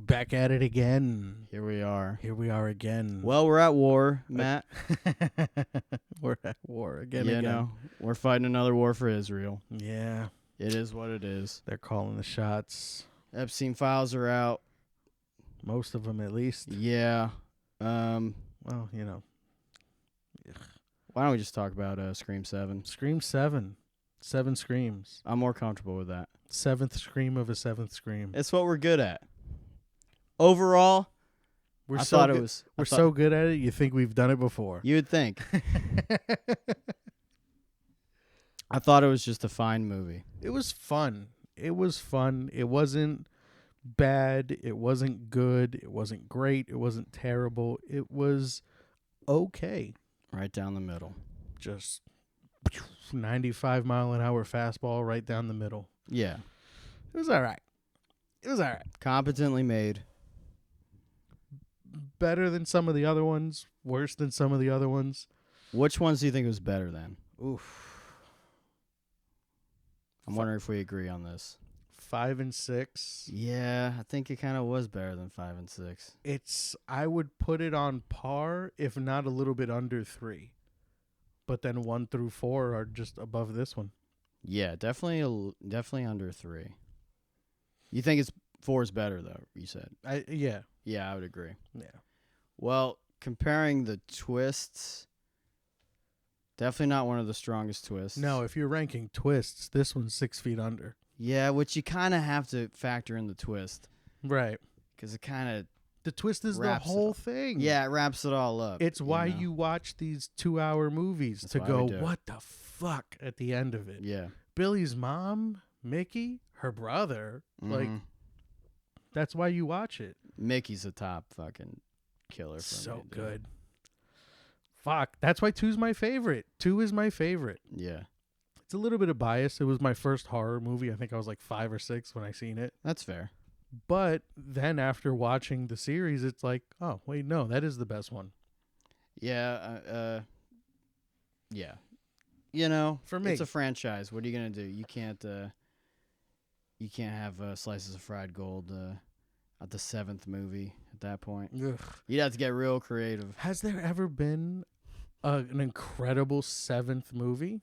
Back at it again. Here we are. Here we are again. Well, we're at war, Matt. We're at war again. You know, we're fighting another war for Israel. Yeah. It is what it is. They're calling the shots. Epstein files are out. Most of them, at least. Yeah. Well, you know. Why don't we just talk about Scream 7? Scream 7. 7 screams. I'm more comfortable with that. 7th scream of a 7th scream. It's what we're good at. Overall, We're I so thought good. it was. We're so good at it. You think we've done it before? You would think. I thought it was just a fine movie. It was fun. It was fun. It wasn't bad. It wasn't good. It wasn't great. It wasn't terrible. It was okay. Right down the middle. Just 95-mile-an-hour fastball right down the middle. Yeah. It was all right. It was all right. Competently made. Better than some of the other ones. Worse than some of the other ones. Which ones do you think was better then? Oof. I'm wondering if we agree on this. 5 and 6. Yeah, I think it kind of was better than 5 and 6. I would put it on par, if not a little bit under 3. But then 1 through 4 are just above this one. Yeah, definitely under 3. You think 4 is better though? You said. Yeah. Yeah, I would agree. Yeah. Well, comparing the twists, definitely not one of the strongest twists. No, if you're ranking twists, this one's 6 feet under. Yeah, which you kind of have to factor in the twist. Right. Because it kind of... The twist is the whole thing. Yeah, it wraps it all up. It's why you watch these 2-hour movies. That's to why go, we do it. what the fuck at the end of it? Yeah. Billy's mom, Mickey, her brother, like, that's why you watch it. Mickey's a top fucking killer. So good. Fuck. That's why 2's my favorite. 2 is my favorite. Yeah. It's a little bit of bias. It was my first horror movie. I think I was like 5 or 6 when I seen it. That's fair. But then after watching the series, it's like, oh, wait, no, that is the best one. Yeah. Yeah. You know, for me, it's a franchise. What are you gonna do? You can't have slices of fried gold at the 7th movie at that point. Ugh. You'd have to get real creative. Has there ever been an incredible 7th movie?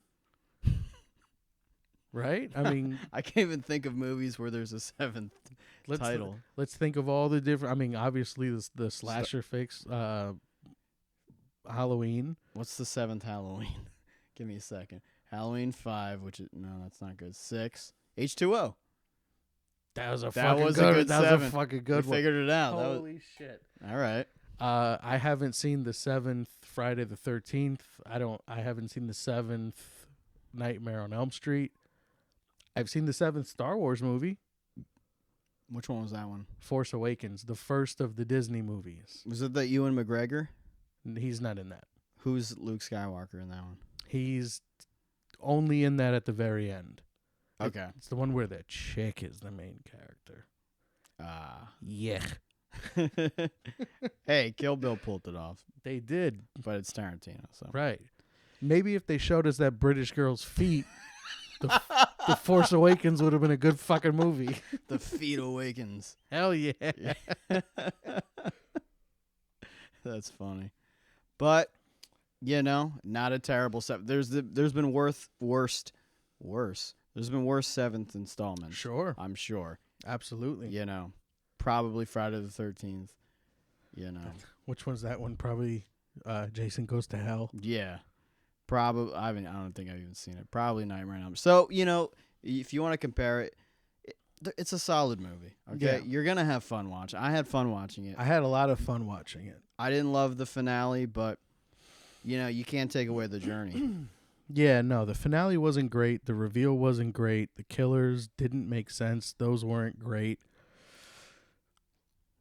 Right? I mean, I can't even think of movies where there's a 7th title. Let's think of all the different. I mean, obviously the slasher fix, Halloween. What's the 7th Halloween? Give me a second. Halloween 5, which is no, that's not good. 6. H2O. That was a That fucking was good. a good that 7. was a fucking good We one. figured it out. Holy shit! All right. I haven't seen the 7th Friday the 13th. I haven't seen the 7th Nightmare on Elm Street. I've seen the 7th Star Wars movie. Which one was that one? Force Awakens, the first of the Disney movies. Was it that Ewan McGregor? He's not in that. Who's Luke Skywalker in that one? He's only in that at the very end. Okay. It's the one where the chick is the main character. Yeah. Hey, Kill Bill pulled it off. They did. But it's Tarantino, so. Right. Maybe if they showed us that British girl's feet, the Force Awakens would have been a good fucking movie. The Feet Awakens. Hell yeah. That's funny. But, you know, not a terrible set. There's been worse. There's been worse 7th installments. Sure. I'm sure. Absolutely. You know, probably Friday the 13th. You know. Which one's that one? Probably Jason Goes to Hell. Yeah. Probably. I don't think I've even seen it. Probably Nightmare on Elm. So, you know, if you want to compare it, it's a solid movie. Okay. Yeah. You're going to have fun watching. I had fun watching it. I had a lot of fun watching it. I didn't love the finale, but, you know, you can't take away the journey. Yeah, no, the finale wasn't great. The reveal wasn't great. The killers didn't make sense. Those weren't great.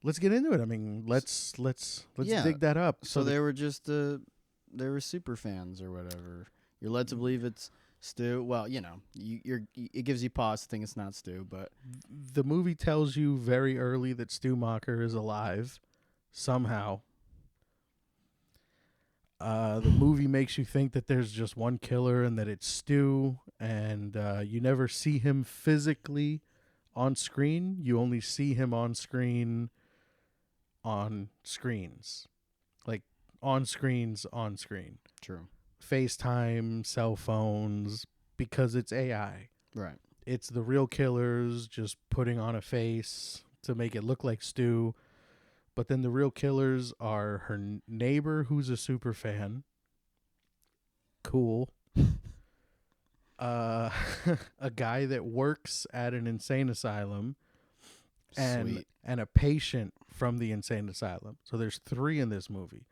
Let's get into it. I mean, let's dig that up. So they were just they were super fans or whatever. You're led to believe it's Stu. Well, you know, it gives you pause to think it's not Stu, but the movie tells you very early that Stu Macher is alive somehow. The movie makes you think that there's just one killer and that it's Stu, and you never see him physically on screen. You only see him on screen on screens. Like on screens, on screen. True. FaceTime, cell phones, because it's AI. Right. It's the real killers just putting on a face to make it look like Stu. But then the real killers are her neighbor, who's a super fan. Cool. A guy that works at an insane asylum, Sweet. and a patient from the insane asylum. So there's 3 in this movie.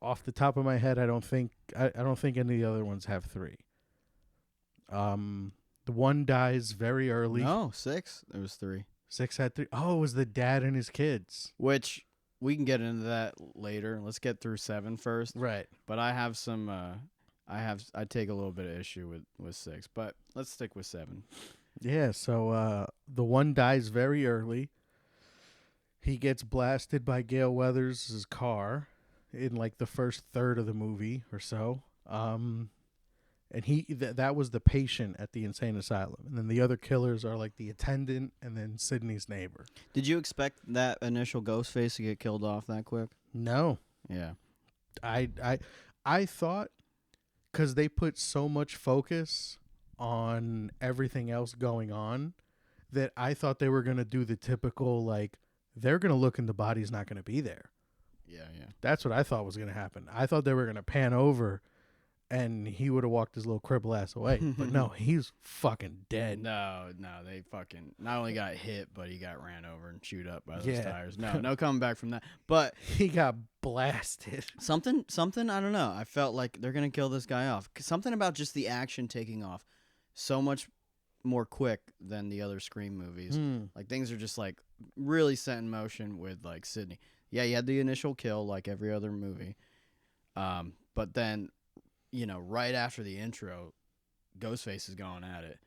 Off the top of my head, I don't think any of the other ones have 3. The one dies very early. No, 6. There was 3. 6 had 3. Oh, it was the dad and his kids. Which we can get into that later. Let's get through 7 first. Right. But I have some. I take a little bit of issue with 6, but let's stick with 7. Yeah. So the one dies very early. He gets blasted by Gale Weathers' car in like the first third of the movie or so. And that was the patient at the insane asylum. And then the other killers are like the attendant and then Sydney's neighbor. Did you expect that initial Ghostface to get killed off that quick? No. Yeah. I thought, because they put so much focus on everything else going on, that I thought they were going to do the typical, like, they're going to look and the body's not going to be there. Yeah. That's what I thought was going to happen. I thought they were going to pan over and he would have walked his little cripple ass away. But no, he's fucking dead. No, they fucking not only got hit, but he got ran over and chewed up by those tires. No coming back from that. But he got blasted. Something, I don't know. I felt like they're going to kill this guy off. Something about just the action taking off so much more quick than the other Scream movies. Like things are just like really set in motion with like Sydney. Yeah, you had the initial kill like every other movie. But then, right after the intro, Ghostface is going at it.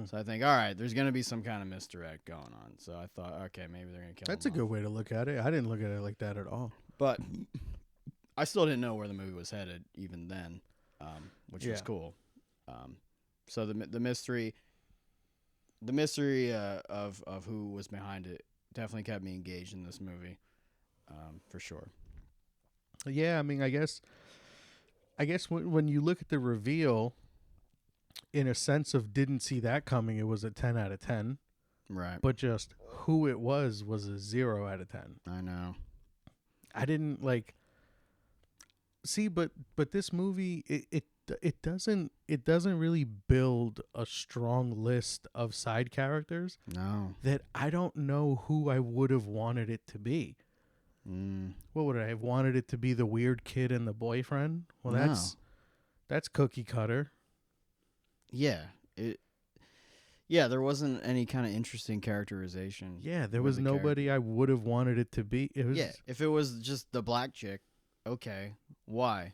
So I think, all right, there's going to be some kind of misdirect going on. So I thought, okay, maybe they're going to kill him That's a off. good way to look at it. I didn't look at it like that at all. But I still didn't know where the movie was headed even then, which was cool. So the mystery of who was behind it definitely kept me engaged in this movie, for sure. Yeah, I mean, I guess when you look at the reveal, in a sense of didn't see that coming, it was a 10 out of 10. Right. But just who it was a 0 out of 10. I know. I didn't see, but this movie it doesn't really build a strong list of side characters. No. That I don't know who I would have wanted it to be. What would I have wanted it to be? The weird kid and the boyfriend? Well, No. that's cookie cutter. Yeah. There wasn't any kind of interesting characterization. Yeah, there was nobody I would have wanted it to be. It was, if it was just the black chick, okay. Why?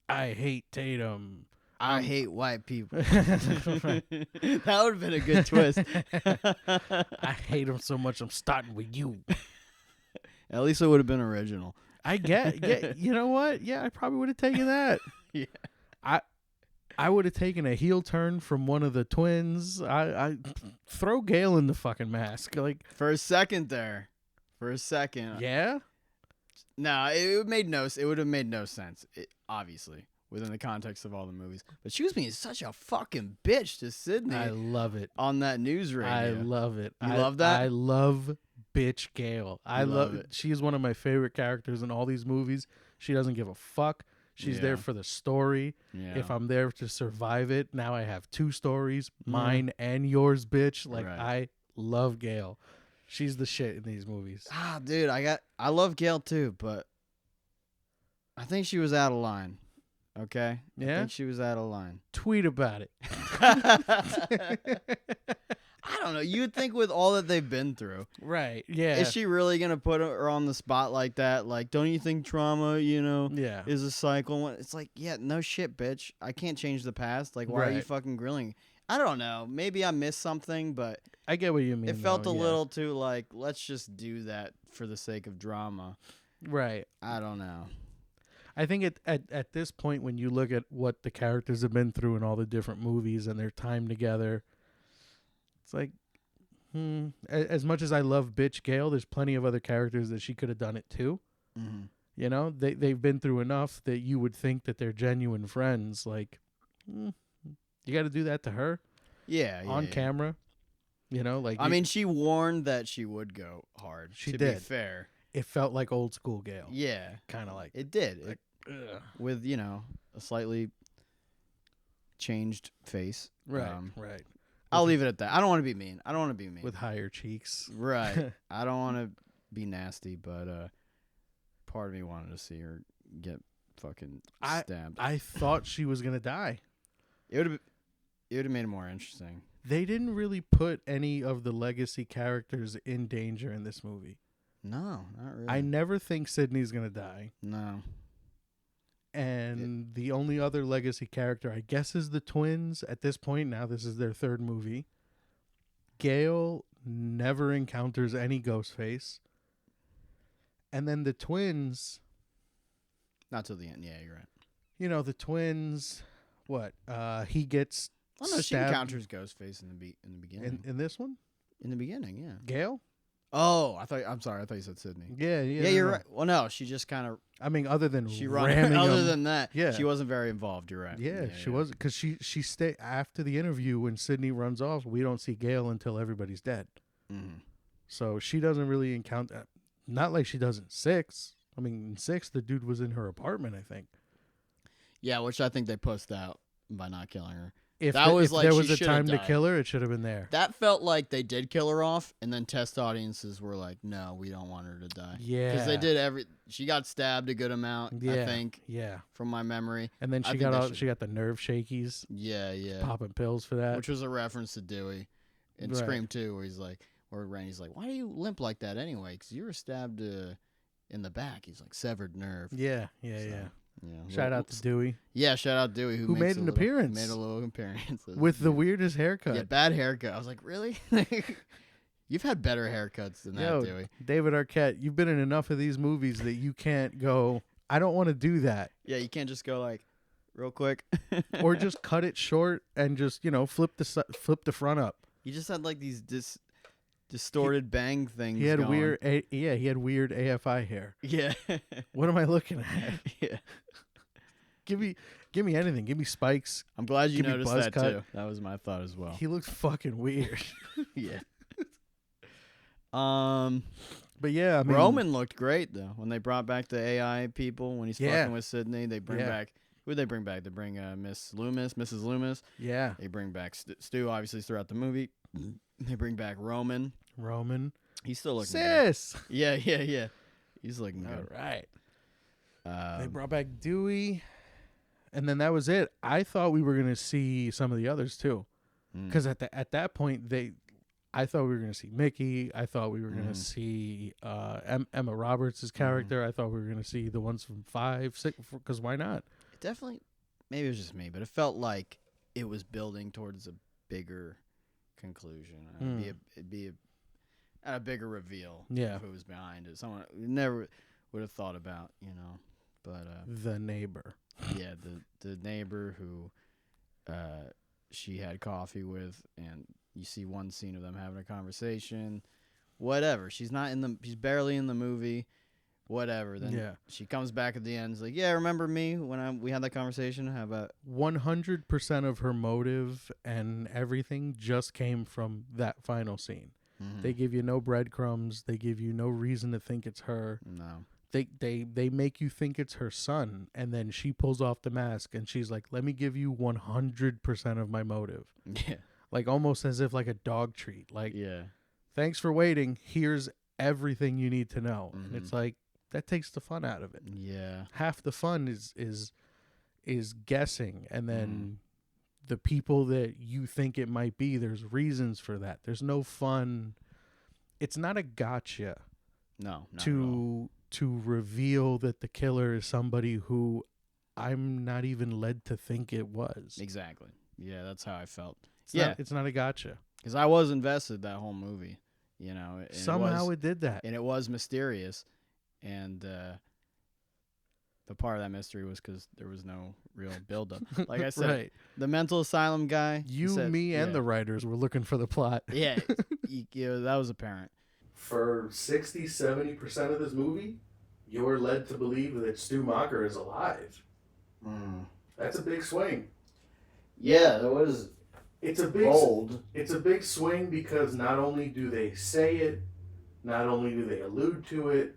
I hate Tatum. I hate white people. That would have been a good twist. I hate him so much I'm starting with you. At least it would have been original. I get. Yeah, you know what? Yeah, I probably would have taken that. Yeah. I would have taken a heel turn from one of the twins. I throw Gale in the fucking mask. Like for a second there. Yeah? No, it would have made no sense. Obviously, within the context of all the movies. But she was being such a fucking bitch to Sydney. I love it. On that news radio. I love it. You love that? I love bitch Gale. I love it. She is one of my favorite characters in all these movies. She doesn't give a fuck. She's there for the story. Yeah. If I'm there to survive it, now I have 2 stories, mine and yours, bitch. Like, Right. I love Gale. She's the shit in these movies. Ah, dude, I love Gail too, but I think she was out of line. Okay? Yeah? I think she was out of line. Tweet about it. I don't know. You would think with all that they've been through. Right. Yeah. Is she really going to put her on the spot like that? Like, don't you think trauma, Yeah. is a cycle? It's like, yeah, no shit, bitch. I can't change the past. Like, why are you Right. fucking grilling? I don't know. Maybe I missed something, but I get what you mean. it felt though, a yeah. little too like, let's just do that for the sake of drama. Right. I don't know. I think at this point, when you look at what the characters have been through in all the different movies and their time together, it's like, As much as I love bitch Gail, there's plenty of other characters that she could have done it too. Mm-hmm. You know, they've been through enough that you would think that they're genuine friends. Like, you got to do that to her Yeah, on yeah. camera. You know, like I mean, she warned that she would go hard. She to did. be fair, it felt like old school Gail. yeah, Kind of like it did. like, ugh. With a slightly changed face. Right, right. I'll leave it at that. I don't want to be mean. With higher cheeks. Right. I don't want to be nasty, but part of me wanted to see her get fucking stabbed. I thought she was gonna die. It would have made it more interesting. They didn't really put any of the legacy characters in danger in this movie. No, not really. I never think Sydney's gonna die. No. And the only other legacy character, I guess, is the twins. At this point, now this is their third movie. Gail never encounters any Ghostface. And then the twins... Not till the end. Yeah, you're right. You know, the twins... What? He gets Oh, no, she stabbed encounters Ghostface in the beginning. in this one? In the beginning, yeah. Gail? Oh, I'm sorry. I thought you said Sydney. Yeah. Yeah, you're right. Well, no, she just kind of... I mean, other than She ramming other him, than that, yeah. she wasn't very involved. You're right. Yeah, she was, because she stayed after the interview when Sydney runs off. We don't see Gail until everybody's dead, so she doesn't really encounter. Not like she does in 6. I mean, in 6, the dude was in her apartment, I think. Yeah, which I think they pushed out by not killing her. If That was like there she was a should have time to died. kill her, it should have been there. That felt like they did kill her off, and then test audiences were like, "No, we don't want her to die." Yeah, because they did she got stabbed a good amount. Yeah, I think. Yeah, from my memory. And then I she think got they all, should- she got the nerve shakies. Yeah. Popping pills for that. Which was a reference to Dewey in Right. Scream 2, where he's like, or Randy's like, "Why do you limp like that anyway? Because you were stabbed in the back." He's like, "Severed nerve." Yeah. Shout out to Dewey. Yeah, shout out Dewey who made an appearance. Made a little appearance With the weirdest haircut. Yeah, bad haircut. I was like, really? You've had better haircuts than that, Dewey. David Arquette, you've been in enough of these movies that you can't go, I don't want to do that. Yeah, you can't just go like, real quick. Or just cut it short and just, flip the front up. He just had like these distorted bang things. He had going. he had weird AFI hair. Yeah. What am I looking at? Yeah. Give me anything. Give me spikes. I'm glad you Give me noticed buzz that cut. too. That was my thought as well. He looked fucking weird. Yeah. But yeah, I mean, Roman looked great though when they brought back the AI people when he's fucking with Sydney. They bring back who'd they bring back? They bring Mrs. Loomis. Yeah. They bring back Stu obviously throughout the movie. They bring back Roman. He's still looking Sis. good. Yeah. He's looking good. All right. They brought back Dewey, and then that was it. I thought we were gonna see some of the others too, because at that point I thought we were gonna see Mickey. I thought we were gonna see Emma Roberts' character. I thought we were gonna see the ones from 5, 6. Because why not? It definitely, maybe it was just me, but it felt like it was building towards a bigger conclusion. It'd be a bigger reveal. Yeah. Of who was behind it. Someone we never would have thought about, But the neighbor. Yeah, the neighbor who she had coffee with, and you see one scene of them having a conversation. Whatever. She's barely in the movie. Whatever. Then she comes back at the end. It's like, yeah, remember me when we had that conversation? How about 100% of her motive and everything just came from that final scene. Mm-hmm. They give you no breadcrumbs. They give you no reason to think it's her. No. They make you think it's her son, and then she pulls off the mask and she's like, "Let me give you 100% of my motive." Yeah. Like almost as if like a dog treat. Like, yeah. Thanks for waiting. Here's everything you need to know. Mm-hmm. And it's like that takes the fun out of it. Yeah. Half the fun is guessing, and then the people that you think it might be, there's reasons for that. There's no fun. It's not a gotcha. No, not at all. To reveal that the killer is somebody who I'm not even led to think it was. Exactly. Yeah, that's how I felt. It's not a gotcha. Because I was invested that whole movie, Somehow it did that. And it was mysterious. And the part of that mystery was because there was no real buildup. Like I said, Right. the mental asylum guy. You, said, me, and the writers were looking for the plot. yeah, that was apparent. For 60-70% of this movie, you're led to believe that Stu Macher is alive. That's a big swing. Yeah, that was It's a big bold. It's a big swing because not only do they say it, not only do they allude to it,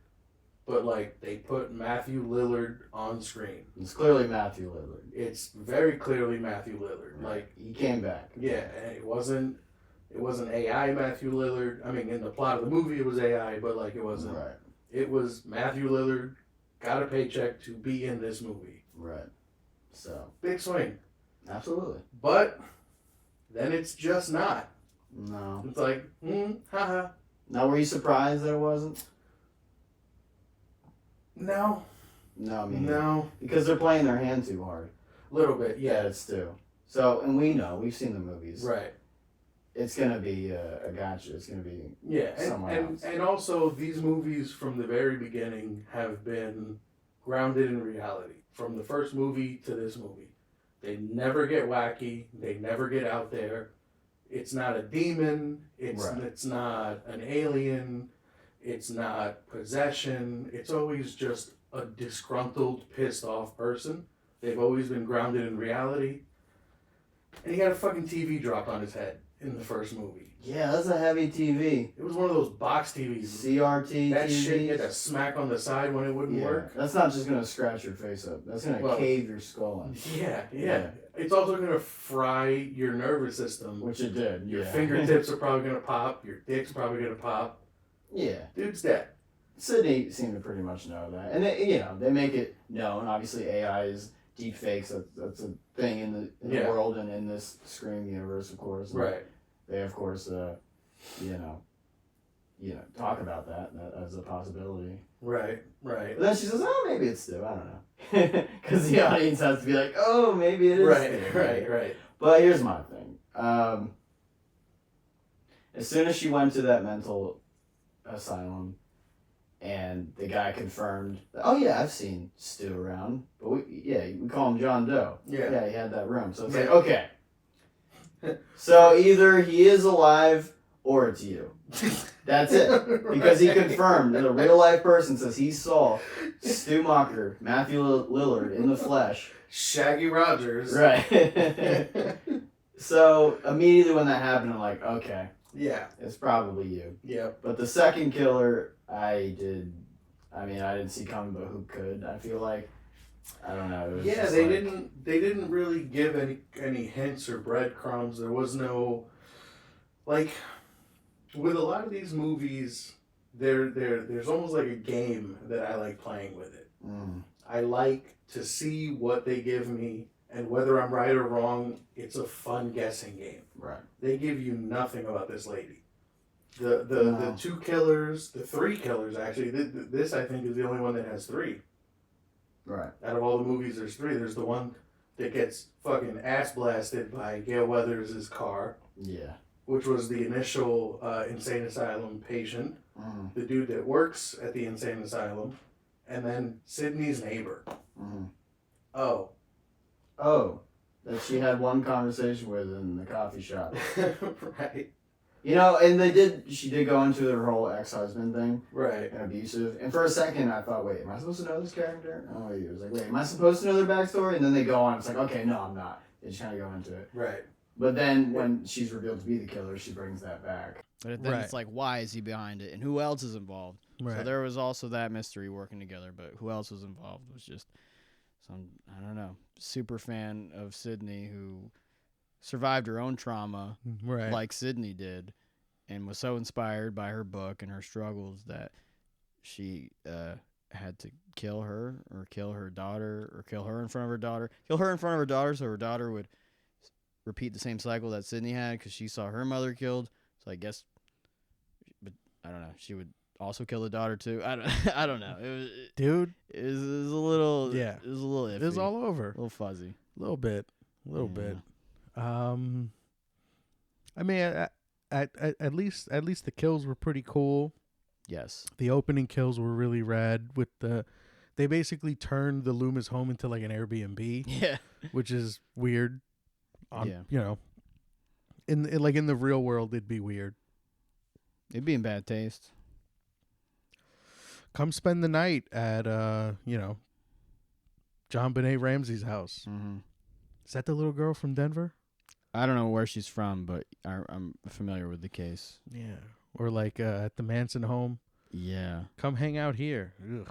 but like they put Matthew Lillard on screen. It's clearly Matthew Lillard. It's very clearly Matthew Lillard. Like he came back. Yeah, and it wasn't AI Matthew Lillard. I mean, in the plot of the movie, it was AI, but like it wasn't. Right. It was Matthew Lillard got a paycheck to be in this movie. Right. So big swing. Absolutely. But then it's just not. No. It's like, haha. Now, were you surprised that it wasn't? No. No, I mean, no. Because they're playing their hand too hard. A little bit, yeah. It's too. So, and we know, we've seen the movies. Right. It's going to be a gotcha. It's going to be someone else. And also, these movies from the very beginning have been grounded in reality. From the first movie to this movie. They never get wacky. They never get out there. It's not a demon. It's not an alien. It's not possession. It's always just a disgruntled, pissed off person. They've always been grounded in reality. And he got a fucking TV dropped on his head in the first movie. Yeah, that's a heavy TV. It was one of those box TVs. CRT that TVs. Shit you had to smack on the side when it wouldn't work. That's not just going to scratch your face up. That's going to cave your skull in. Yeah. It's also going to fry your nervous system. Which it did, Your fingertips are probably going to pop. Your dick's probably going to pop. Yeah. Dude's dead. Sydney seemed to pretty much know that. And, they make it known. Obviously, AI is deep fakes. That's a thing in the world and in this Scream universe, of course. And right. They, of course, talk about that as a possibility. Right. But then she says, oh, maybe it's Stu. I don't know. Because the audience has to be like, oh, maybe it is Stu. Right. But here's my thing. As soon as she went to that mental asylum and the guy confirmed, oh, yeah, I've seen Stu around. But we call him John Doe. Yeah, he had that room. So it's like, okay. So either he is alive or it's you. That's it. Because he confirmed that a real life person says he saw Stu Macher, Matthew Lillard in the flesh. Shaggy Rogers. Right. So immediately when that happened, I'm like, okay. Yeah. It's probably you. Yeah. But the second killer, I didn't see coming, but who could? I feel like. I don't know. It was they didn't really give any hints or breadcrumbs. There was no, like, with a lot of these movies, there's almost like a game that I like playing with it. I like to see what they give me, and whether I'm right or wrong, it's a fun guessing game. Right. They give you nothing about this lady. The two killers, the three killers actually. This I think is the only one that has three. Right. Out of all the movies, there's three. There's the one that gets fucking ass blasted by Gale Weathers' car. Yeah. Which was the initial insane asylum patient. The dude that works at the insane asylum. And then Sydney's neighbor. Oh. That she had one conversation with in the coffee shop. Right. And she did go into her whole ex-husband thing. Right. And abusive. And for a second, I thought, wait, am I supposed to know this character? Oh, it was like, wait, am I supposed to know their backstory? And then they go on. It's like, okay, no, I'm not. They just kind of go into it. Right. But then when she's revealed to be the killer, she brings that back. But then it's like, why is he behind it? And who else is involved? Right. So there was also that mystery working together. But who else was involved was just some, I don't know, super fan of Sydney who survived her own trauma like Sydney did and was so inspired by her book and her struggles that she had to kill her or kill her daughter or kill her in front of her daughter. Kill her in front of her daughter so her daughter would repeat the same cycle that Sydney had because she saw her mother killed. So I guess, but I don't know, she would also kill the daughter too. I don't know. It was a little iffy. It was all over. A little fuzzy. A little bit. I mean, at least the kills were pretty cool. Yes. The opening kills were really rad with the they basically turned the Loomis home into like an Airbnb. Yeah. Which is weird. Yeah. You know, in the real world, it'd be weird. It'd be in bad taste. Come spend the night at John Benet Ramsey's house. Mm-hmm. Is that the little girl from Denver? I don't know where she's from, but I'm familiar with the case. Yeah. Or like at the Manson home. Yeah. Come hang out here. Ugh.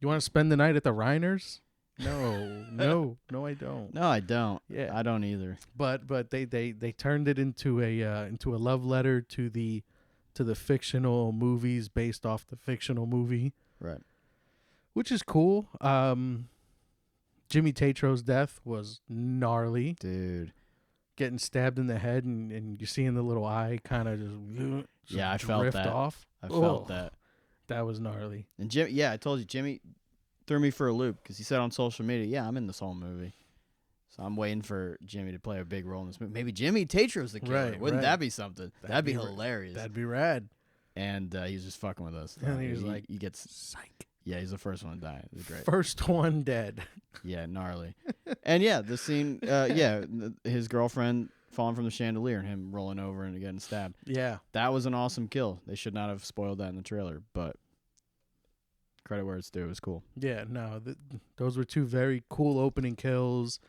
You want to spend the night at the Reiners? No, I don't. No, I don't. Yeah, I don't either. But they turned it into a love letter to the fictional movies based off the fictional movie. Right. Which is cool. Jimmy Tatro's death was gnarly. Dude. Getting stabbed in the head and you're seeing the little eye kind of just I felt that. Off. I felt that. That was gnarly. And I told you, Jimmy threw me for a loop because he said on social media, yeah, I'm in this whole movie. So I'm waiting for Jimmy to play a big role in this movie. Maybe Jimmy Tatro's the killer. Right, Wouldn't right. that be something? That'd be hilarious. That'd be rad. And he's just fucking with us. And he was like, he gets psych. Yeah, he's the first one to die. It was great. First one dead. Yeah, gnarly. And yeah, the scene, his girlfriend falling from the chandelier and him rolling over and getting stabbed. Yeah. That was an awesome kill. They should not have spoiled that in the trailer, but credit where it's due. It was cool. Yeah, no, those were two very cool opening kills.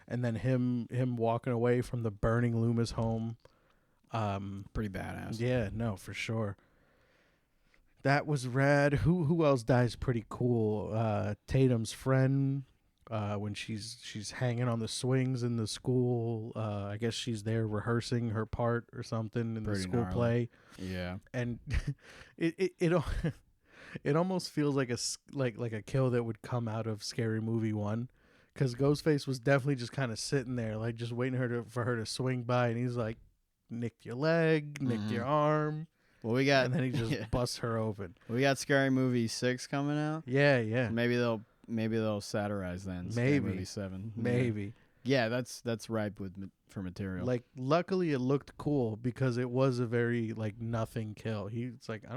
And then him walking away from the burning Loomis home. Pretty badass. Yeah, no, for sure. That was rad. Who else dies pretty cool? Tatum's friend, when she's hanging on the swings in the school. I guess she's there rehearsing her part or something in the school gnarly. play. Yeah. And it almost feels like a kill that would come out of Scary Movie 1. Because Ghostface was definitely just kind of sitting there, like just waiting for her to swing by, and he's like, nicked your leg, nicked your arm. Well, we got, and then he just busts her open. We got Scary Movie 6 coming out. Yeah. Maybe they'll satirize then. Scary Movie 7. Maybe. Yeah, that's ripe for material. Like, luckily it looked cool because it was a very like nothing kill. He's like, I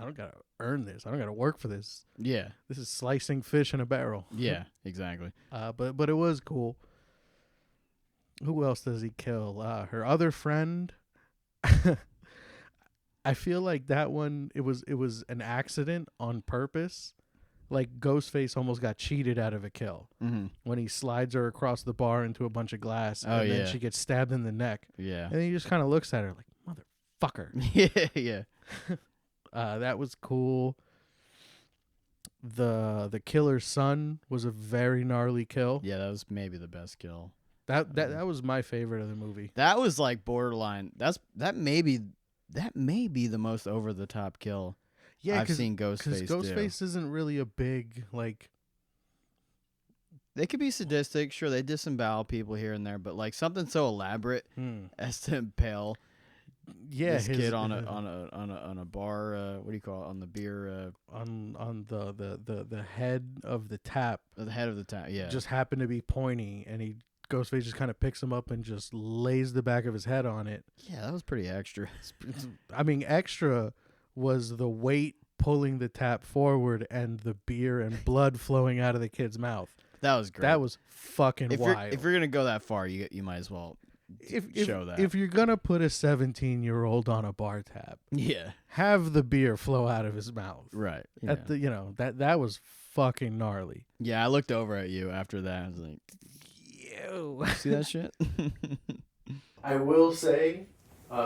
don't gotta earn this. I don't gotta work for this. Yeah. This is slicing fish in a barrel. Yeah, exactly. But it was cool. Who else does he kill? Her other friend. I feel like that one, it was an accident on purpose. Like Ghostface almost got cheated out of a kill when he slides her across the bar into a bunch of glass, and then she gets stabbed in the neck. Yeah, and he just kind of looks at her like, motherfucker. Yeah. That was cool. The killer's son was a very gnarly kill. Yeah, that was maybe the best kill. That was my favorite of the movie. That was like borderline. That may be the most over the top kill. Yeah, I've seen Ghostface. Because Ghostface isn't really a big like. They could be sadistic, sure. They disembowel people here and there, but like something so elaborate as to impale. Yeah, this kid on a bar. What do you call it? On the beer. On the head of the tap. The head of the tap. Yeah. Just happened to be pointy, and Ghostface just kind of picks him up and just lays the back of his head on it. Yeah, that was pretty extra. I mean, extra was the weight pulling the tap forward and the beer and blood flowing out of the kid's mouth. That was great. That was fucking wild. If you're gonna go that far, you might as well show that. If you're gonna put a 17-year-old on a bar tab, yeah, have the beer flow out of his mouth. Right. At the that was fucking gnarly. Yeah, I looked over at you after that. I was like, "Ew, see that shit?" I will say,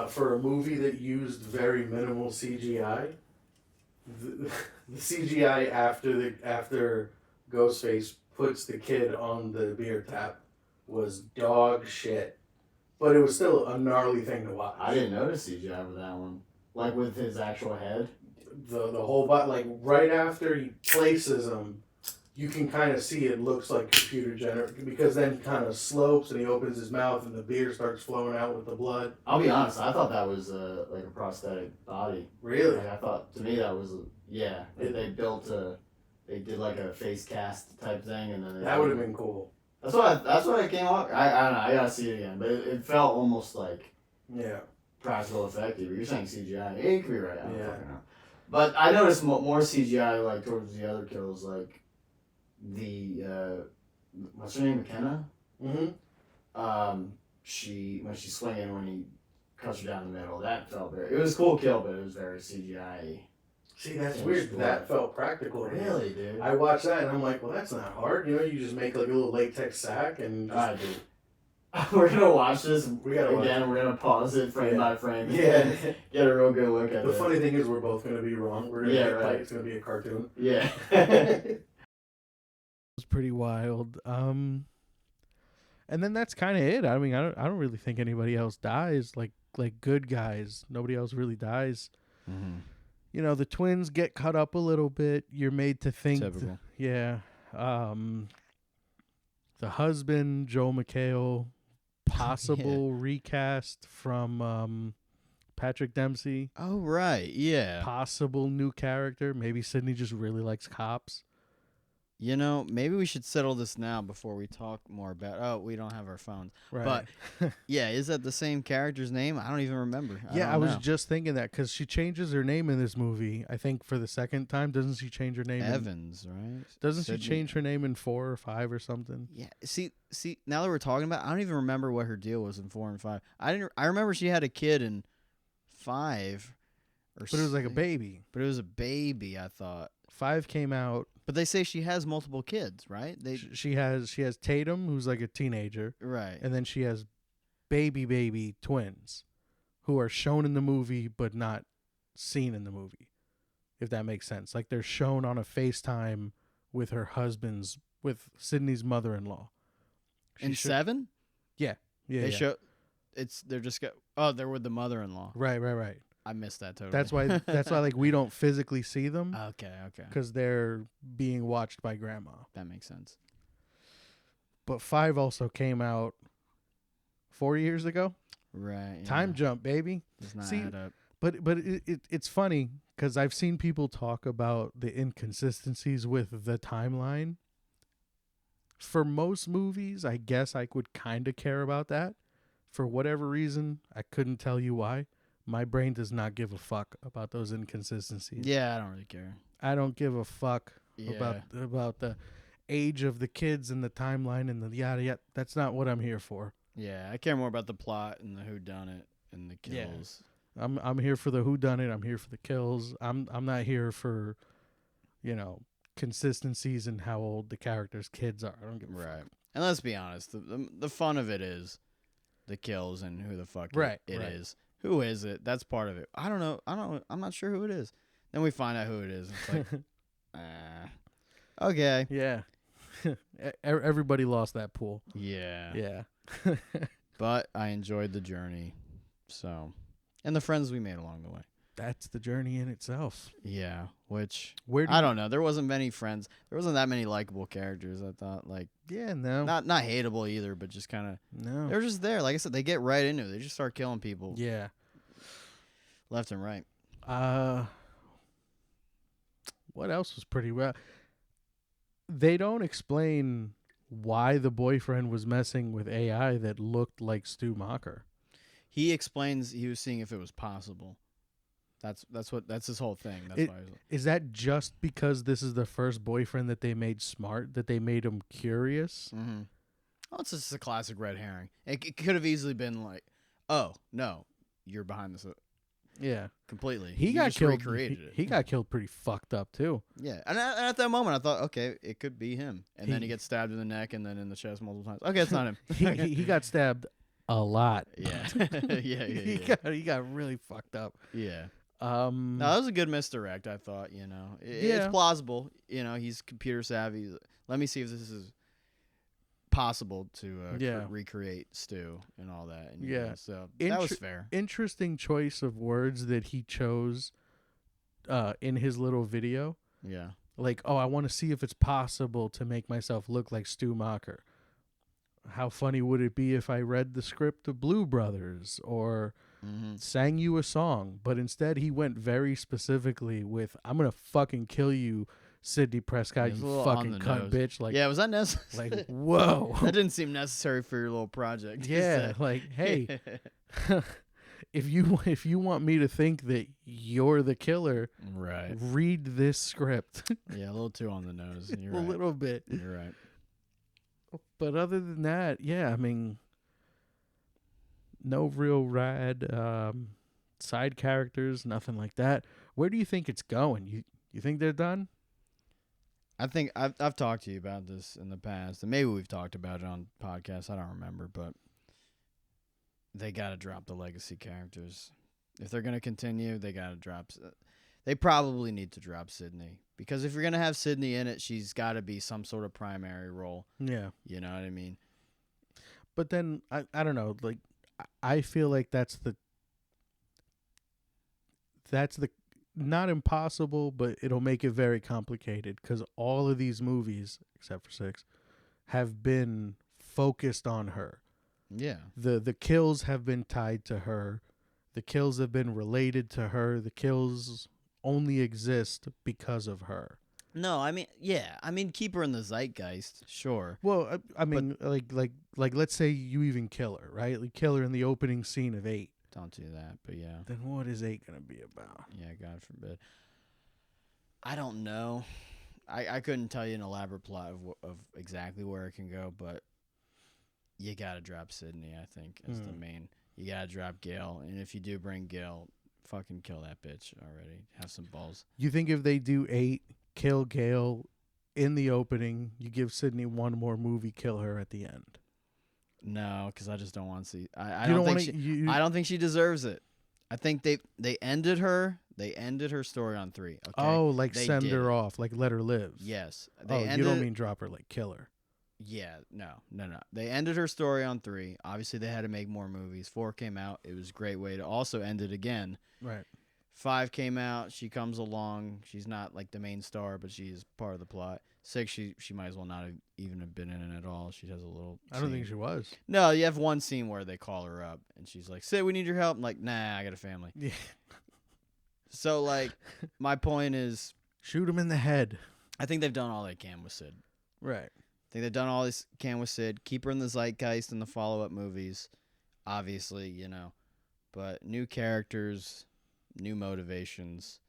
for a movie that used very minimal CGI, the CGI after Ghostface puts the kid on the beer tap was dog shit. But it was still a gnarly thing to watch. I didn't notice CGI with that one. Like with his actual head. The whole body, like right after he places him, you can kind of see it looks like computer generated because then he kind of slopes and he opens his mouth and the beer starts flowing out with the blood. I'll be honest, I thought that was like a prosthetic body. Really? Like I thought, to me that was, yeah. They did like a face cast type thing and then that would have been cool. That's what I came up. I don't know. I gotta see it again, but it felt almost like practical effective. You're saying CGI? It could be right. I don't fucking know. But I noticed more CGI like towards the other kills, like the what's her name, McKenna. She when she's swinging when he cuts her down the middle, that felt very. It was a cool kill, but it was very CGI. See, that's weird. That felt practical. Really, dude. I watched that and I'm like, well, that's not hard. You know, you just make like a little latex sack and. Just... dude. We're gonna watch this again. We're gonna pause it frame by frame. Yeah, get a real good look at it. The funny thing is, we're both gonna be wrong. We're gonna right. It's gonna be a cartoon. Yeah. It was pretty wild. And then that's kind of it. I mean, I don't really think anybody else dies. Like good guys, nobody else really dies. Mm-hmm. You know, the twins get cut up a little bit. You're made to think. Typical. Yeah. The husband, Joel McHale, possible recast from Patrick Dempsey. Oh, right. Yeah. Possible new character. Maybe Sydney just really likes cops. You know, maybe we should settle this now before we talk more about... Oh, we don't have our phones. Right. But, yeah, is that the same character's name? I don't even remember. I was just thinking that because she changes her name in this movie, I think, for the second time. Doesn't she change her name? Evans, right? Doesn't she change her name in 4 or 5 or something? Yeah. See. Now that we're talking about it, I don't even remember what her deal was in 4 and 5. I remember she had a kid in 5 or But it was like a baby. But it was a baby, I thought. 5 came out. But they say she has multiple kids, right? She has Tatum, who's like a teenager. Right. And then she has baby twins who are shown in the movie but not seen in the movie, if that makes sense. Like they're shown on a FaceTime with with Sydney's mother-in-law. In 7? Yeah. They show they're just they're with the mother-in-law. Right. I missed that totally. That's why like we don't physically see them. Okay. Because they're being watched by grandma. That makes sense. But 5 also came out 4 years ago. Right. Yeah. Time jump, baby. Does not add up. But it's funny because I've seen people talk about the inconsistencies with the timeline. For most movies, I guess I would kind of care about that. For whatever reason, I couldn't tell you why. My brain does not give a fuck about those inconsistencies. Yeah, I don't really care. I don't give a fuck about the age of the kids and the timeline and the yada yada. That's not what I'm here for. Yeah, I care more about the plot and the whodunit and the kills. Yeah. I'm here for the whodunit. I'm here for the kills. I'm not here for, consistencies in how old the characters' kids are. I don't give a fuck. And let's be honest, the fun of it is the kills and who the fuck it is. Who is it? That's part of it. I don't know. I'm not sure who it is. Then we find out who it is. It's like, okay. Yeah. Everybody lost that pool. Yeah. Yeah. But I enjoyed the journey. So, and the friends we made along the way. That's the journey in itself. Yeah. Which I don't know. There wasn't many friends. There wasn't that many likable characters. I thought not hateable either, but just kind of they're just there. Like I said, they get right into it. They just start killing people. Yeah. Left and right. What else was pretty well? They don't explain why the boyfriend was messing with AI that looked like Stu Macher. He explains he was seeing if it was possible. That's his whole thing. That's why. Is that just because this is the first boyfriend that they made smart, that they made him curious? Mm-hmm. Oh, it's just a classic red herring. It could have easily been like, oh no, you're behind this. Yeah, completely. He got killed. He got killed pretty fucked up too. Yeah, and at that moment I thought, okay, it could be him. And then he gets stabbed in the neck and then in the chest multiple times. Okay, it's not him. he got stabbed a lot. Yeah, He got really fucked up. Yeah. No, that was a good misdirect. I thought, it's plausible. He's computer savvy. Let me see if this is possible to recreate Stu and all that. And, so that was fair. Interesting choice of words that he chose in his little video. Yeah. Like, I want to see if it's possible to make myself look like Stu Macher. How funny would it be if I read the script of Blue Brothers or sang you a song? But instead he went very specifically with, I'm going to fucking kill you, Sidney Prescott, you fucking cunt bitch. Like, yeah, was that necessary? Like, whoa. That didn't seem necessary for your little project. Yeah, like, hey, if you want me to think that you're the killer, Right. read this script. Yeah, a little too on the nose. You're A right. little bit. You're right. But other than that, yeah, I mean, no real rad side characters, nothing like that. Where do you think it's going? You think they're done? I think I've talked to you about this in the past, and maybe we've talked about it on podcasts. I don't remember, but they got to drop the legacy characters. If they're going to continue, they got to drop. They probably need to drop Sydney, because if you're going to have Sydney in it, she's got to be some sort of primary role. Yeah. You know what I mean? But then I don't know, like I feel like that's the not impossible, but it'll make it very complicated, because all of these movies, except for 6, have been focused on her. Yeah. The kills have been tied to her. The kills have been related to her. The kills only exist because of her. No, I mean, yeah. I mean, keep her in the zeitgeist, sure. Well, I mean, like let's say you even kill her, right? Like kill her in the opening scene of 8. Don't do that, but yeah. Then what is 8 gonna be about? Yeah, God forbid. I don't know. I couldn't tell you an elaborate plot of exactly where it can go, but you gotta drop Sydney, I think, as the main. You gotta drop Gale, and if you do bring Gale, fucking kill that bitch already. Have some balls. You think if they do 8, kill Gale in the opening, you give Sydney one more movie, kill her at the end? No, because I just don't want to see. I don't think she deserves it. I think they ended her. They ended her story on 3. Okay? Oh, like they send did her it. off, like let her live. Yes. You don't mean drop her, like kill her. Yeah, no. They ended her story on 3. Obviously, they had to make more movies. 4 came out. It was a great way to also end it again. Right. 5 came out. She comes along. She's not like the main star, but she's part of the plot. 6, she might as well not have even have been in it at all. She has a little. I don't think she was. No, you have one scene where they call her up and she's like, "Sid, we need your help." I'm like, "Nah, I got a family." Yeah. So like, my point is, shoot him in the head. I think they've done all they can with Sid. Right. I think they've done all they can with Sid. Keep her in the zeitgeist in the follow-up movies, obviously, you know, but new characters, new motivations.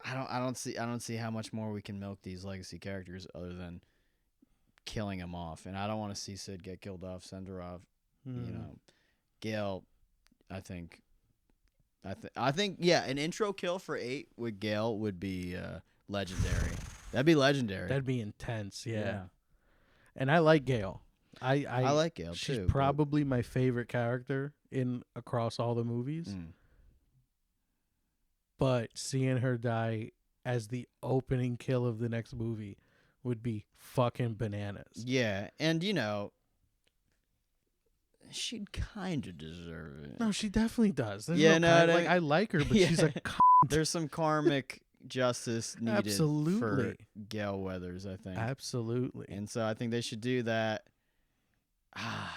I don't see how much more we can milk these legacy characters other than killing them off. And I don't want to see Sid get killed off, send her off. You know, Gale. I think yeah, an intro kill for 8 with Gale would be legendary. That'd be legendary. That'd be intense. Yeah. And I like Gale. I like Gale she's too. She's probably my favorite character in across all the movies. But seeing her die as the opening kill of the next movie would be fucking bananas. Yeah, and you know, she'd kind of deserve it. No, she definitely does. There's I like her, but she's a cunt. There's some karmic justice needed Absolutely. For Gale Weathers, I think. Absolutely. And so I think they should do that.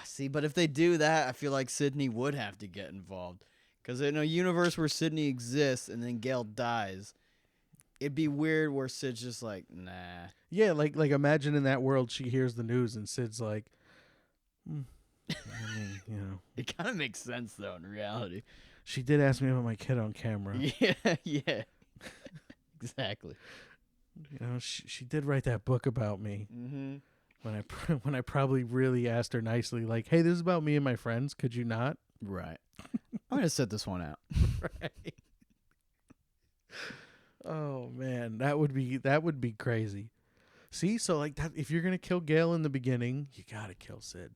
See, but if they do that, I feel like Sydney would have to get involved. Because in a universe where Sydney exists and then Gale dies, it'd be weird where Sid's just like, nah. Yeah, like imagine in that world she hears the news and Sid's like, I mean, you know. It kind of makes sense, though, in reality. She did ask me about my kid on camera. Yeah. Exactly. You know, she did write that book about me. Mm-hmm. When I probably really asked her nicely, like, hey, this is about me and my friends. Could you not? Right. I'm gonna set this one out. Right. Oh man, that would be crazy. See, so like that, if you're gonna kill Gale in the beginning, you gotta kill Sid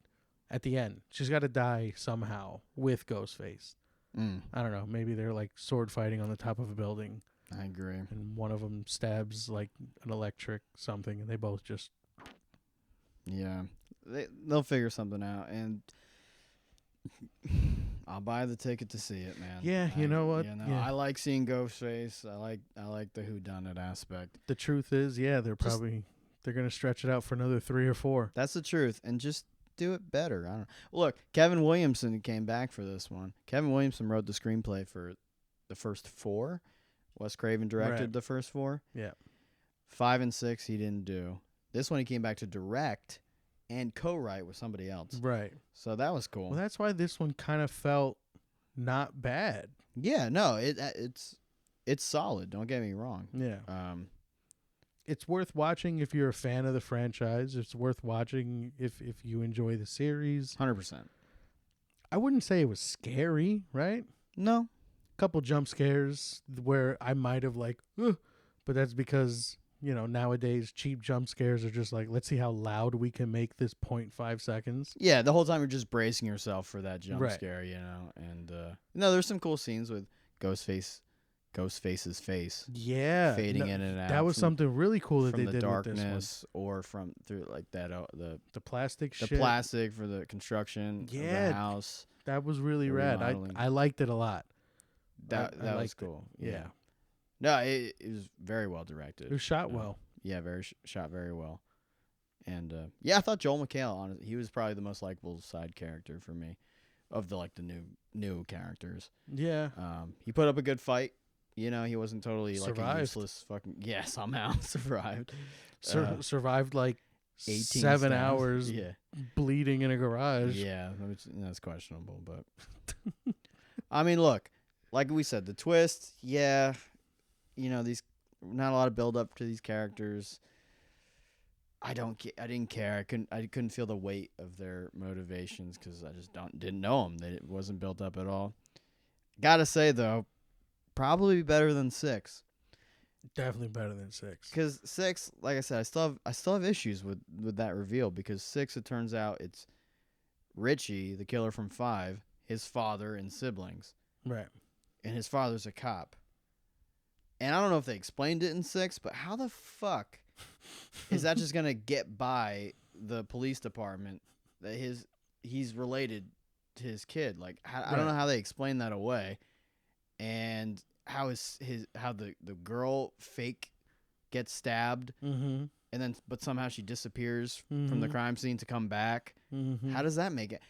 at the end. She's got to die somehow with Ghostface. I don't know. Maybe they're like sword fighting on the top of a building. I agree. And one of them stabs like an electric something, and they both just. Yeah, they'll figure something out, and I'll buy the ticket to see it, man. Yeah, you know what? Yeah. I like seeing Ghostface. I like the whodunit aspect. The truth is, yeah, they're gonna stretch it out for another 3 or 4. That's the truth, and just do it better. I don't know. Look, Kevin Williamson came back for this one. Kevin Williamson wrote the screenplay for the first 4. Wes Craven directed the first 4. Yeah. 5 and 6 he didn't do. This one he came back to direct and co-write with somebody else. Right. So that was cool. Well, that's why this one kind of felt not bad. Yeah, no, it's solid. Don't get me wrong. Yeah. It's worth watching if you're a fan of the franchise. It's worth watching if you enjoy the series. 100%. I wouldn't say it was scary, right? No. Couple jump scares where I might have like, ugh, but that's because, nowadays cheap jump scares are just like, let's see how loud we can make this 0.5 seconds. Yeah, the whole time you're just bracing yourself for that jump Right. scare, and no, there's some cool scenes with Ghostface's face. Yeah. Fading in and out. That was something really cool that from they the did darkness with this or from through like that the plastic the shit. plastic for the construction of the house. That was really the rad. remodeling. I liked it a lot. That I was liked cool. it. Yeah. No, it was very well directed. It was shot well. Yeah, shot very well. And I thought Joel McHale, honestly, he was probably the most likable side character for me of the new characters. Yeah. He put up a good fight. He wasn't totally Survived. like a useless fucking somehow survived. Survived like 18 7 stabs. hours bleeding in a garage. Yeah, that's questionable, but I mean, look, like we said, the twist, these not a lot of build up to these characters. I didn't care. I couldn't feel the weight of their motivations because I just didn't know them. It wasn't built up at all. Gotta say though, probably better than 6. Definitely better than 6. Because 6, like I said, I still have issues with that reveal because 6, it turns out it's Richie, the killer from 5, his father and siblings. Right. And his father's a cop. And I don't know if they explained it in 6, but how the fuck is that just gonna get by the police department that he's related to his kid? Like I don't know how they explain that away, and how the girl fake gets stabbed, mm-hmm. and then but somehow she disappears from the crime scene to come back. Mm-hmm. How does that make it?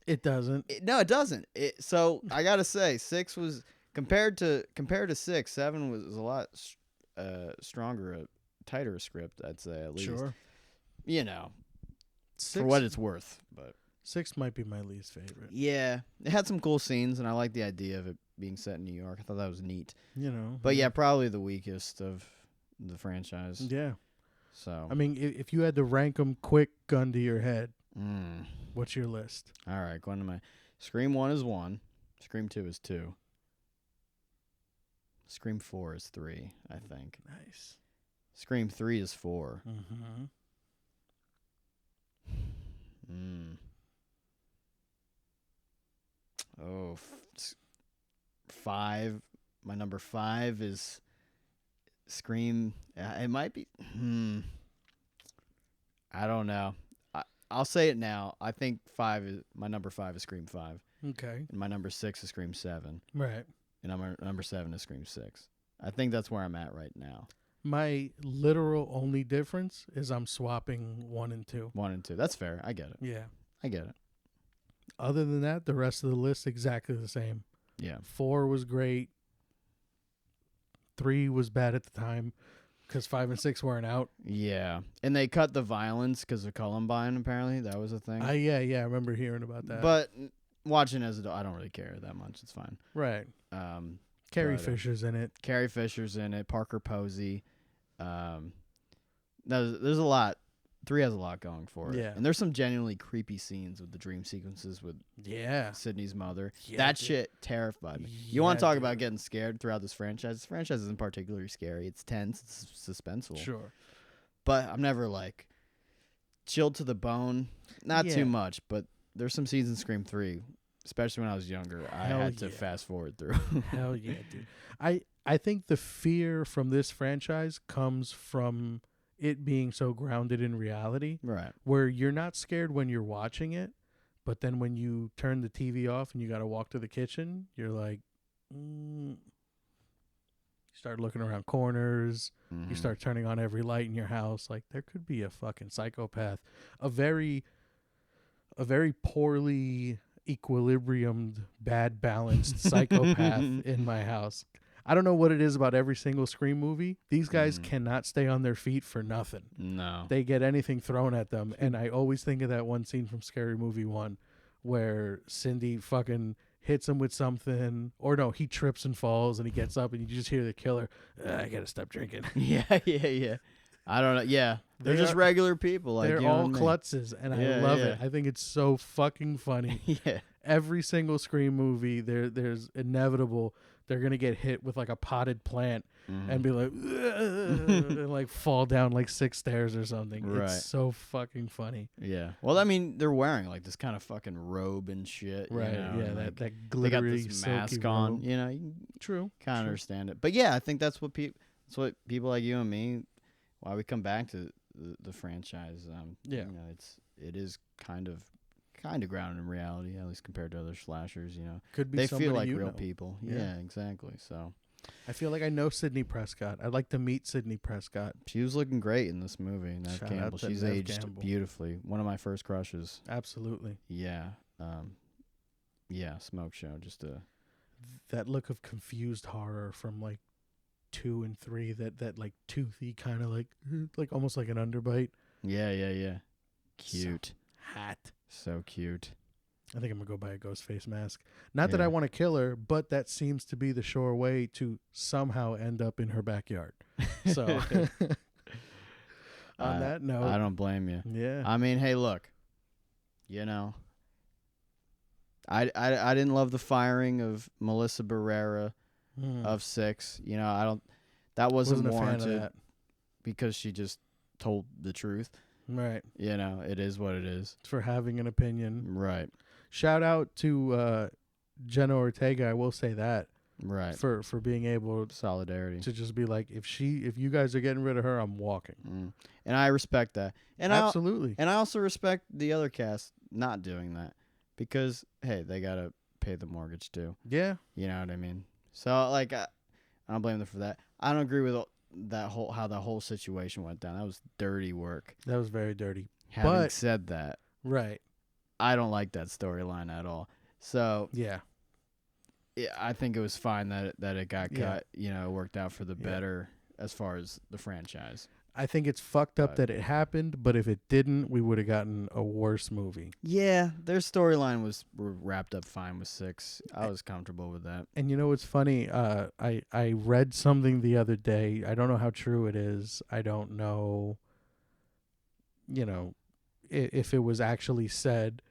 It doesn't. No, it doesn't. So I gotta say, 6 was compared to 6, 7 was a lot stronger, tighter script. I'd say at least. Sure. 6, for what it's worth, but 6 might be my least favorite. Yeah, it had some cool scenes, and I like the idea of it being set in New York. I thought that was neat. But yeah, probably the weakest of the franchise. Yeah. So I mean, if you had to rank them quick, gun to your head, what's your list? All right, going to my Scream 1 is 1, Scream 2 is 2, Scream 4 is 3, I think. Nice. Scream 3 is 4. Mm-hmm. 5. My number 5 is Scream. It might be. I don't know. I'll say it now. I think my number 5 is Scream 5. Okay. And my number 6 is Scream 7. Right. And number 7 is Scream 6. I think that's where I'm at right now. My literal only difference is I'm swapping 1 and 2. 1 and 2. That's fair. I get it. Yeah. I get it. Other than that, the rest of the list exactly the same. Yeah. 4 was great. 3 was bad at the time because 5 and 6 weren't out. Yeah. And they cut the violence because of Columbine, apparently. That was a thing. Yeah. I remember hearing about that. But watching as I don't really care that much. It's fine. Right. Carrie Fisher's in it. Carrie Fisher's in it. Parker Posey. There's a lot. 3 has a lot going for it. Yeah. And there's some genuinely creepy scenes with the dream sequences with Sydney's mother. Yeah, that shit terrified me. You want to talk about getting scared throughout this franchise? This franchise isn't particularly scary. It's tense. It's suspenseful. Sure. But I'm never like chilled to the bone. Not too much, but there's some scenes in Scream 3, especially when I was younger, I had to fast forward through. Hell yeah, dude. I think the fear from this franchise comes from it being so grounded in reality. Right. Where you're not scared when you're watching it, but then when you turn the TV off and you got to walk to the kitchen, you're like, you start looking around corners. Mm-hmm. You start turning on every light in your house. Like, there could be a fucking psychopath, a very poorly equilibriumed, bad balanced psychopath in my house. I don't know what it is about every single Scream movie. These guys cannot stay on their feet for nothing. No. They get anything thrown at them. And I always think of that one scene from Scary Movie 1 where Cindy fucking hits him with something, or no, he trips and falls, and he gets up, and you just hear the killer. I gotta stop drinking. Yeah. I don't know. Yeah, they're just regular people. Like they're all klutzes, and I love it. I think it's so fucking funny. Yeah. Every single Scream movie, there's inevitable they're gonna get hit with like a potted plant and be like, and like fall down like 6 stairs or something. Right. It's so fucking funny. Yeah. Well, I mean, they're wearing like this kind of fucking robe and shit. Right. You know, yeah. and, That like, glittery they got this mask robe. on. You know. You True. kind of understand it, but yeah, I think that's what people like you and me, why we come back to the franchise. Yeah. You know, it is kind of grounded in reality, at least compared to other slashers. You know, Could be they somebody feel like you real know. people. Yeah. Yeah, exactly. So I feel like I know Sidney Prescott. I'd like to meet Sidney Prescott. she was looking great in this movie. Neve Shout Campbell. out to She's Neve aged Campbell. beautifully. One of my first crushes. Absolutely. Yeah. Yeah. Smoke Show. Just a That look of confused horror from like 2 and 3. That like toothy kind of like almost like an underbite. yeah. Cute. Hat. So cute. I think I'm gonna go buy a ghost face mask. Not that Yeah. I want to kill her, but that seems to be the sure way to somehow end up in her backyard. So, on that note, I don't blame you. yeah, I mean, hey, look. You know, I didn't love the firing of Melissa Barrera of 6. You know, I don't. That wasn't a fan warranted of that. because she just told the truth. Right, You know, it is what it is. for having an opinion. Right. Shout out to Jenna Ortega. I will say that Right. for being able Solidarity. to just be like, if you guys are getting rid of her, I'm walking. And I respect that. And Absolutely. I also respect the other cast not doing that because hey, they gotta pay the mortgage too. Yeah. You know what I mean? So like, I don't blame them for that. I don't agree with how the whole situation went down. That was dirty work. That was very dirty. Having said that, Right. I don't like that storyline at all. So Yeah. I think it was fine that it got Yeah. cut. You know, it worked out for the Yeah. better as far as the franchise. I think it's fucked up But- that it happened, but if it didn't, we would have gotten a worse movie. Yeah, their storyline were wrapped up fine with 6. I was comfortable with that. And you know what's funny? I read something the other day. I don't know how true it is. I don't know, if it was actually said.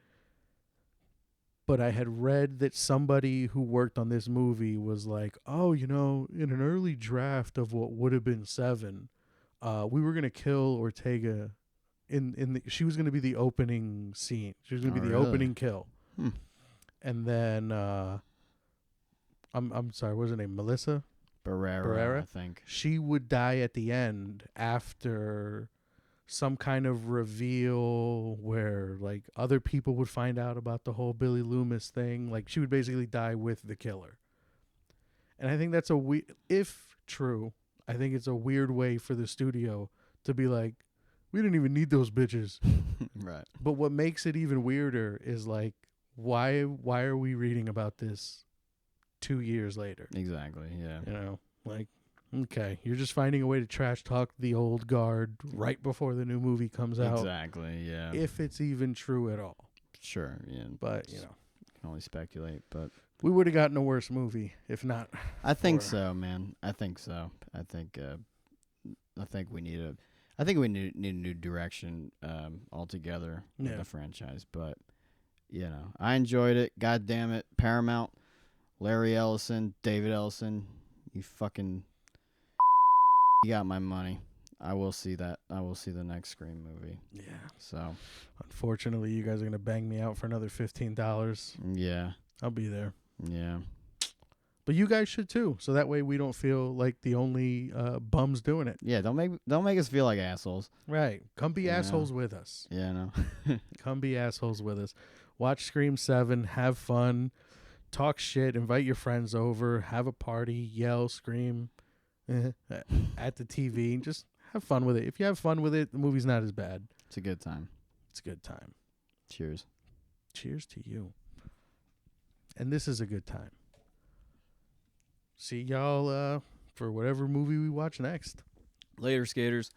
But I had read that somebody who worked on this movie was like, oh, in an early draft of what would have been 7, we were going to kill Ortega. She was going to be the opening scene. She was going to be the really? opening kill. Hmm. And then I'm sorry, what was her name? Melissa Barrera, I think. She would die at the end after some kind of reveal where like other people would find out about the whole Billy Loomis thing. Like she would basically die with the killer. And I think that's if true, I think it's a weird way for the studio to be like, we didn't even need those bitches. Right. But what makes it even weirder is like, why are we reading about this 2 years later? Exactly. Yeah. Like, okay, you're just finding a way to trash talk the old guard right before the new movie comes out. Exactly. Yeah. If it's even true at all. Sure. Yeah. But, can only speculate, but we would have gotten a worse movie if not. I think so, man. I think so. I think we need a new direction altogether with the franchise, but I enjoyed it. God damn it. Paramount, Larry Ellison, David Ellison, you got my money. I will see that. I will see the next Scream movie. Yeah. So, unfortunately, you guys are going to bang me out for another $15. yeah. I'll be there. Yeah. But you guys should too, so that way we don't feel like the only bums doing it. Yeah, don't make us feel like assholes. Right. Come be assholes with us. Yeah, no. Come be assholes with us. Watch Scream 7, have fun, talk shit, invite your friends over, have a party, yell, scream at the TV. Just have fun with it. If you have fun with it, the movie's not as bad. It's a good time. It's a good time. Cheers. Cheers to you. And this is a good time. See y'all for whatever movie we watch next. Later, skaters.